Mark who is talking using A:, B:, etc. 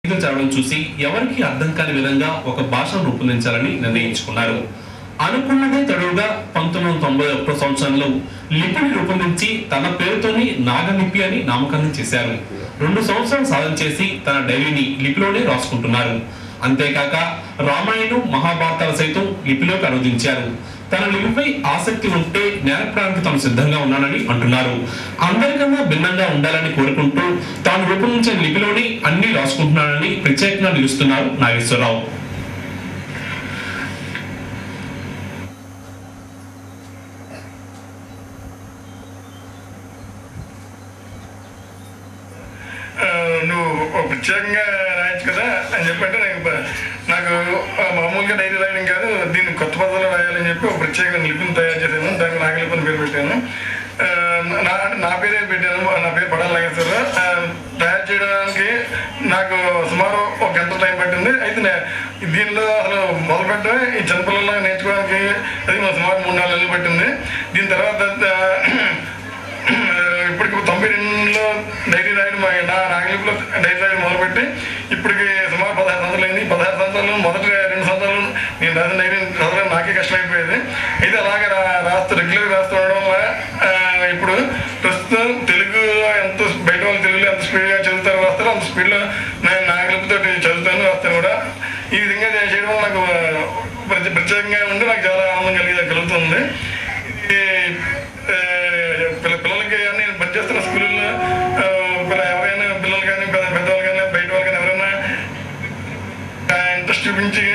A: చదవడం చూసి ఎవరికి అర్థం కాని విధంగా ఒక భాషను రూపొందించాలని నిర్ణయించుకున్నారు. అనుకున్నదే తడువుగా 1991 సంవత్సరంలో లిపిని రూపొందించి తన పేరుతోని నాగలిపి అని నామకరణం చేశారు. 2 సంవత్సరాలు సాధన చేసి తన డైరీని లిపిలోనే రాసుకుంటున్నారు. అంతేకాక రామాయణం, మహాభారతాలు సైతం లిపిలోకి అనువదించారు. తన లిపిపై ఆసక్తి ఉంటే నేర్పడానికి తాను సిద్ధంగా ఉన్నానని అంటున్నారు. అందరికన్నా భిన్నంగా ఉండాలని కోరుకుంటూ తాను రూపొందించిన లిపిలోని అన్ని రాసుకుంటున్నానని ప్రత్యేకంగా నిలుస్తున్నారు నాగేశ్వరరావు.
B: నువ్వు ప్రత్యేకంగా రాయొచ్చు కదా అని చెప్పంటే నాకు మామూలుగా డైరీ రాయడం కాదు, దీన్ని కొత్త పద్ధతిలో రాయాలని చెప్పి ఒక ప్రత్యేకంగా లిపిని తయారు చేశాను. దానికి నాగలిపి అని పేరు పెట్టాను. నా పేరే పెట్టాను. నా పేరు పడాల నాగేశ్వరరావు. తయారు చేయడానికి నాకు సుమారు 1 గంట టైం పట్టింది. అయితే దీనిలో అసలు మొదలుపెట్టడం ఈ చిన్నపిల్లల్లో నేర్చుకోవడానికి అది సుమారు 3-4 నెలలు పట్టింది. దీని తర్వాత ఇప్పటికి 92లో డైరీ రాయడం, నాగలిపిలో డైరీ రాయడం మొదలుపెట్టి ఇప్పటికి సుమారు 16 సంవత్సరాలు అయింది. 16 సంవత్సరాలు మొదటి 2 సంవత్సరాలు నేను రాసిన డైరీ చదవడం నాకే కష్టమైపోయేది. అయితే అలాగే రెగ్యులర్గా రాస్తుండడం వల్ల ఇప్పుడు ప్రస్తుతం తెలుగులో ఎంత బయట వాళ్ళు తెలుగులో ఎంత స్పీడ్గా చదువుతారో రాస్తారో అంత స్పీడ్లో నేను నాగలిపితో చదువుతాను, రాస్తాను కూడా. ఈ విధంగా చేయడం వల్ల నాకు ప్రత్యేకంగా ఉండి నాకు చాలా ఆనందం కలుగుతుంది. పిల్లలకి నేను పనిచేస్తున్న స్కూళ్ళలో ఎవరైనా పిల్లలు కానీ పెద్దవాళ్ళు కానీ బయట వాళ్ళు కానీ ఎవరైనా ఇంట్రెస్ట్ చూపించి